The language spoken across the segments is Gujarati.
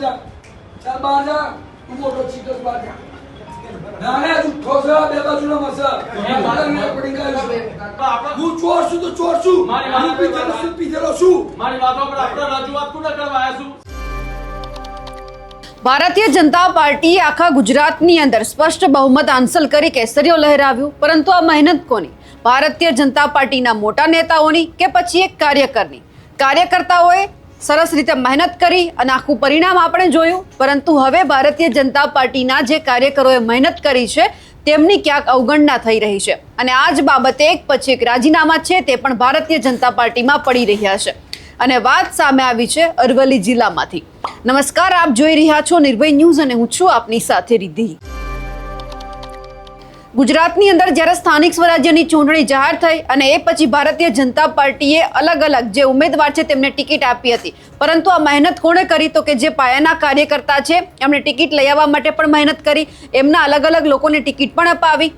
जा चल बाहर जा तू मोटो चीटस बाहर जा ना ना झूठो से बे बाजूला मसा મને પડી ગયો હું ચોર છું તો ચોર છું હું પીધેલો છું મારી વાતો પર આપણે રજૂઆત કોને કરવા આવ્યા છું? ભારતીય જનતા પાર્ટી આખા ગુજરાતની અંદર સ્પષ્ટ બહુમત હાંસલ કરી કેસરીઓ લહેરાવ્યું, પરંતુ આ મહેનત કોની? ભારતીય જનતા પાર્ટીના મોટા નેતાઓની કે પછી એક કાર્યકરની? કાર્યકર્તાઓએ સરસ રીતે મહેનત કરી અને આખું પરિણામ આપણે જોયું, પરંતુ હવે ભારતીય જનતા પાર્ટીના જે કાર્યકરોએ મહેનત કરી છે તેમની ક્યાંક અવગણના થઈ રહી છે અને આ જ બાબતે એક પછી એક રાજીનામા છે તે પણ ભારતીય જનતા પાર્ટીમાં પડી રહ્યા છે અને વાત સામે આવી છે અરવલ્લી જિલ્લામાંથી. નમસ્કાર, આપ જોઈ રહ્યા છો નિર્ભય ન્યૂઝ અને હું છું આપની સાથે રિદ્ધિ. ગુજરાતની અંદર જ્યારે સ્થાનિક સ્વરાજ્યની ચૂંટણી જાહેર થઈ અને એ પછી ભારતીય જનતા પાર્ટીએ અલગ અલગ જે ઉમેદવાર છે તેમને ટિકિટ આપી હતી, પરંતુ આ મહેનત કોણે કરી? તો કે જે પાયાના કાર્યકર્તા છે એમણે ટિકિટ લઈ આવવા માટે પણ મહેનત કરી, એમના અલગ અલગ લોકોને ટિકિટ પણ અપાવી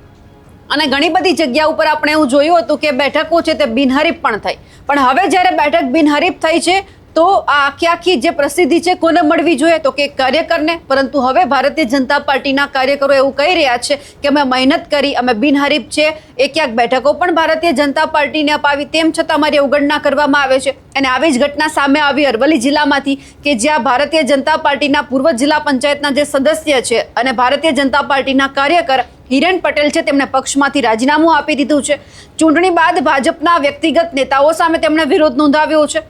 અને ઘણી બધી જગ્યા ઉપર આપણે એવું જોયું હતું કે બેઠકો છે તે બિનહરીફ પણ થઈ. પણ હવે જ્યારે બેઠક બિનહરીફ થઈ છે તો આ આખી જે પ્રસિદ્ધિ છે કોને મળવી જોઈએ? તો કે કાર્યકરને. પરંતુ હવે ભારતીય જનતા પાર્ટીના કાર્યકરો એવું કહી રહ્યા છે કે અમે મહેનત કરી, અમે બિનહરીફ છે, એ ક્યાંક બેઠકો પણ ભારતીય જનતા પાર્ટીને અપાવી, તેમ છતાં અમારી અવગણના કરવામાં આવે છે. અને આવી જ ઘટના સામે આવી અરવલ્લી જિલ્લામાંથી કે જ્યાં ભારતીય જનતા પાર્ટીના પૂર્વ જિલ્લા પંચાયતના જે સદસ્ય છે અને ભારતીય જનતા પાર્ટીના કાર્યકર હિરેન પટેલ છે તેમણે પક્ષમાંથી રાજીનામું આપી દીધું છે. ચૂંટણી બાદ ભાજપના વ્યક્તિગત નેતાઓ સામે તેમણે વિરોધ નોંધાવ્યો છે.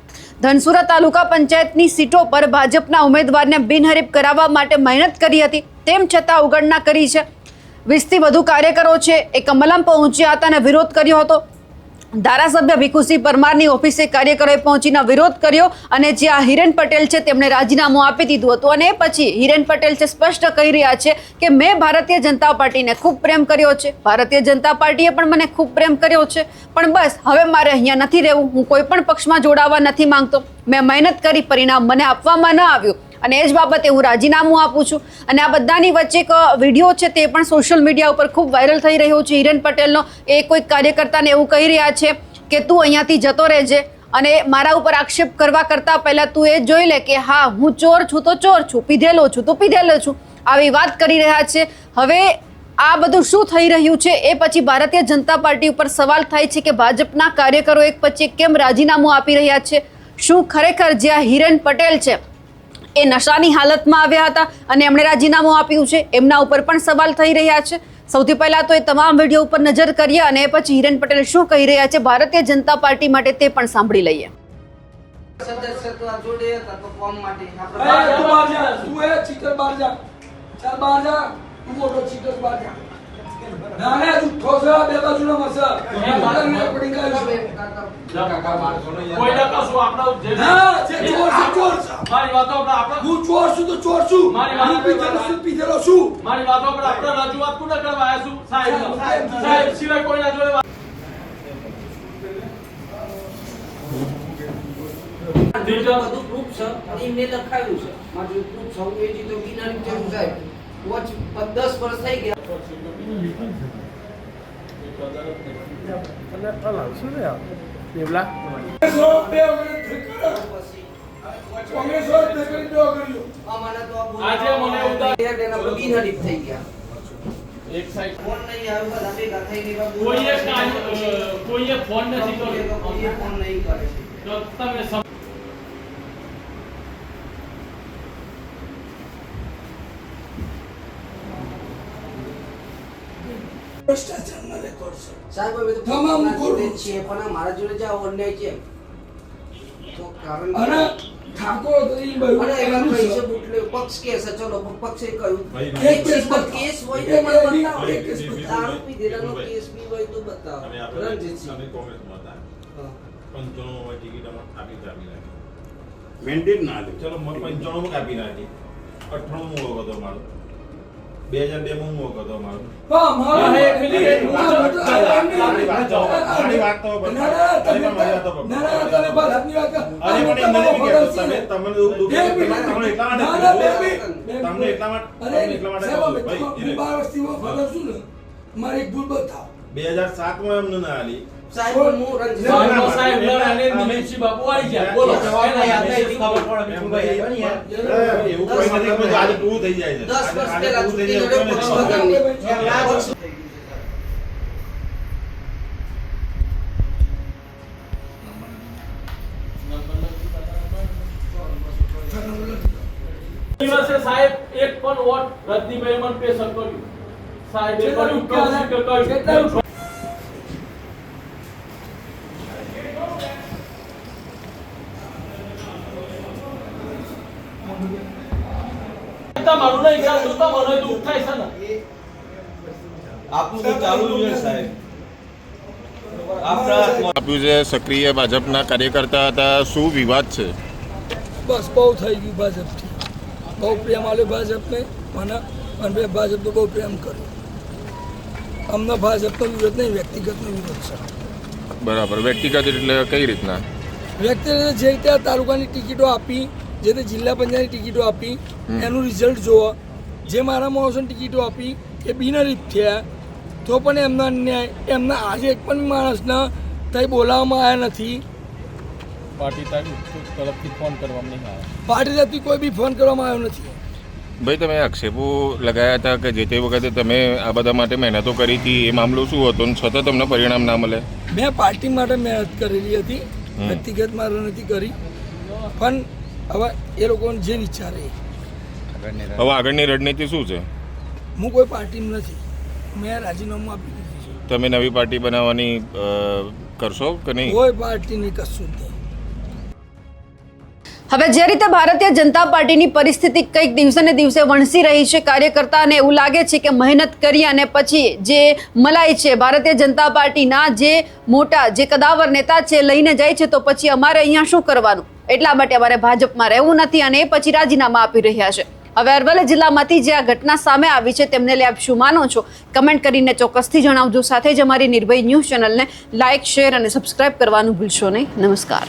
ધનસુરા તાલુકા પંચાયતની સીટો પર ભાજપના ઉમેદવારને બિનહરીફ કરાવવા માટે મહેનત કરી હતી, તેમ છતાં અવગણના કરી છે. 20થી વધુ કાર્યકરો છે એ કમલમ પહોંચ્યા હતા અને વિરોધ કર્યો હતો. ધારાસભ્ય ભીખુસિંહ પરમારની ઓફિસે કાર્યકરોએ પહોંચીને વિરોધ કર્યો અને જે આ હિરેન પટેલ છે તેમણે રાજીનામું આપી દીધું હતું. અને એ પછી હિરેન પટેલ છે સ્પષ્ટ કહી રહ્યા છે કે મેં ભારતીય જનતા પાર્ટીને ખૂબ પ્રેમ કર્યો છે, ભારતીય જનતા પાર્ટીએ પણ મને ખૂબ પ્રેમ કર્યો છે, પણ બસ હવે મારે અહીંયા નથી રહેવું, હું કોઈ પણ પક્ષમાં જોડાવા નથી માંગતો, મેં મહેનત કરી, પરિણામ મને આપવામાં ન આવ્યું અને એ જ બાબતે હું રાજીનામું આપું છું. અને આ બધાની વચ્ચે એક વિડીયો છે તે પણ સોશિયલ મીડિયા ઉપર ખૂબ વાયરલ થઈ રહ્યો છે. હિરેન પટેલનો એ કોઈક કાર્યકર્તાને એવું કહી રહ્યા છે કે તું અહીંયાથી જતો રહેજે અને મારા ઉપર આક્ષેપ કરવા કરતાં પહેલાં તું એ જોઈ લે કે હા હું ચોર છું તો ચોર છું, પીધેલો છું તો પીધેલો છું, આવી વાત કરી રહ્યા છે. હવે આ બધું શું થઈ રહ્યું છે એ પછી ભારતીય જનતા પાર્ટી ઉપર સવાલ થાય છે કે ભાજપના કાર્યકરો એક પછી કેમ રાજીનામું આપી રહ્યા છે? શું ખરેખર જે આ હિરેન પટેલ છે એ નશાની હાલતમાં આવ્યા હતા અને એમણે રાજીનામું આપ્યું છે? એમના ઉપર પણ સવાલ થઈ રહ્યા છે. સૌથી પહેલા તો એ તમામ વિડીયો ઉપર નજર કરીએ અને પછી હિરેન પટેલ શું કહી રહ્યા છે ભારતીય જનતા પાર્ટી માટે તે પણ સાંભળી લઈએ. सदस्यत्व जोड़े तो फॉर्म माटे આપણે તું બહાર જા તું એ ચીટર બહાર જા ચાલ બહાર જા તું મોટો ચીટસ બહાર જા ના ના झूठो से बे बाजूला मसा મને પડી ગયો કાકા મારશો નહીં. કોઈ ના કશું આપણા જે ના જે ચોર છે ચોર છે મારી વાતો પર આપણે હું ચોર છું તો ચોર છું હું પીધેલો છું મારી વાતો પર આપણે રજૂઆત કોને કરવા આવ્યા છું? સાહેબ સિવાય કોઈ ના જોડે બધું પ્રૂફ છે અને એમને લખાયું છે મારું પ્રૂફ સૌથી તો બિનહરીફ છે સાહેબ. વોચ 10 વર્ષ થઈ ગયા. આજે મને ઉદાહરણ બિનહરીફ થઈ ગયા. એક સાઈડ ફોન નહીં આવ્યો, બધા ભેગા થઈને કોઈએ ફોન નથી કર્યો, કોઈએ ફોન નહીં કરે. તો તમે ભ્રષ્ટાચારના રેકોર્ડ છે સાહેબ હવે તો તમામ ખોટું છે પણ મારા જોડે જે અન્યાય છે તો કારણ અને ઠાકોર તો ઈ ભાઈ અને એમાં કઈ છે બુટલે પક્ષ કેસ છે. ચલો પક્ષે કહ્યું એક કેસ કેસ હોય તો બતાવો. એક કેસ આરોપી દેરાનો કેસ બી હોય તો બતાવો. રણજીતસિંહ મેન્ટેન ના દે ચલો 95 માં કાપી નાખી 98 માં હતો મારો 2002 માં હું હતો મારો હા મારા મારી વાત તો તમે બસ આપની વાત અરે પણ મને બી કહેતો તમે તમને દુઃખ તમને એટલા માટે ભાઈ 12 વર્ષથી હું ફરજ છું ને મારી એક ભૂલ બતાવ 2007 માં એમને ના આલી સાહેબ હું રણજીત સાહેબ લડે અને દિલીપસિંહ બાપુ આવી ગયા બોલો એવું કોઈ નથી કે આજે પૂરું થઈ જાય છે 10 વર્ષ આજે પહેલા પૂરું થઈ ચૂંટણી જાય લડ્યો છે. પક્ષ વગરની. દિવસે સાહેબ એક પણ વોટ રજનીભાઈ મને પેશ કર્યું સાહેબ એક પણ કેટલા રૂપિયા? તમારું નહીં ચાલતું તો મને દુઃખ થાય છે ને આપણું તો ચાલુ જ છે સાહેબ. આપણા આપ્યું છે સક્રિય ભાજપના કાર્યકર્તા હતા, શું વિવાદ છે? બસ બહુ થઈ ગયું ભાજપથી. બહુ પ્રેમ આવ્યો ભાજપને મને, અને મેં ભાજપનો બહુ પ્રેમ કર્યો. અમને ભાજપનો વિરોધ નહીં, વ્યક્તિગતનો વિરોધ છે. બરાબર, વ્યક્તિગત એટલે કઈ રીતના? વ્યક્તિગત જે રીતે આ તાલુકાની ટિકિટો આપી, જે તે જિલ્લા પંચાયતની ટિકિટો આપી, એનું રિઝલ્ટ જુઓ. જે મારા માણસોને ટિકિટો આપી એ બિનહરીફ થયા, તો પણ એમના અન્યાય, એમના આજે એક પણ માણસના ત્યાં બોલાવવામાં આવ્યા નથી. પાર્ટી તરફથી ફોન કરવામાં નહીં આવે પાર્ટી તરફથી કોઈ બી ફોન કરવામાં આવ્યો નથી. ભાઈ, તમે આક્ષેપો લગાયા હતા કે જે તે વખતે તમે આ બધા માટે મહેનતો કરી હતી, એ મામલો શું હતો અને છતાં તમને પરિણામ ના મળે? મેં પાર્ટી માટે મહેનત કરેલી હતી, વ્યક્તિગત મારે નથી કરી. પણ હવે એ લોકોને જે વિચારે. હવે આગળની રણનીતિ શું છે? હું કોઈ પાર્ટીમાં નથી, મેં રાજીનામું આપી દીધું છે. તમે નવી પાર્ટી બનાવવાની કરશો કે નહીં? કોઈ પાર્ટી નહીં, કશું જ નહીં. હવે જે રીતે ભારતીય જનતા પાર્ટીની પરિસ્થિતિ કંઈક દિવસે ને દિવસે વણસી રહી છે, કાર્યકર્તાને એવું લાગે છે કે મહેનત કરી અને પછી જે મલાઈ છે ભારતીય જનતા પાર્ટીના જે મોટા જે કદાવર નેતા છે લઈને જાય છે, તો પછી અમારે અહીંયા શું કરવાનું? એટલા માટે અમારે ભાજપમાં રહેવું નથી અને એ પછી રાજીનામા આપી રહ્યા છે. હવે અરવલ્લી જિલ્લામાંથી જે આ ઘટના સામે આવી છે તેમને લઈ આપ શું માનો છો? કમેન્ટ કરીને ચોક્કસથી જણાવજો. સાથે જ અમારી નિર્ભય ન્યૂઝ ચેનલને લાઇક, શેર અને સબસ્ક્રાઇબ કરવાનું ભૂલશો નહીં. નમસ્કાર.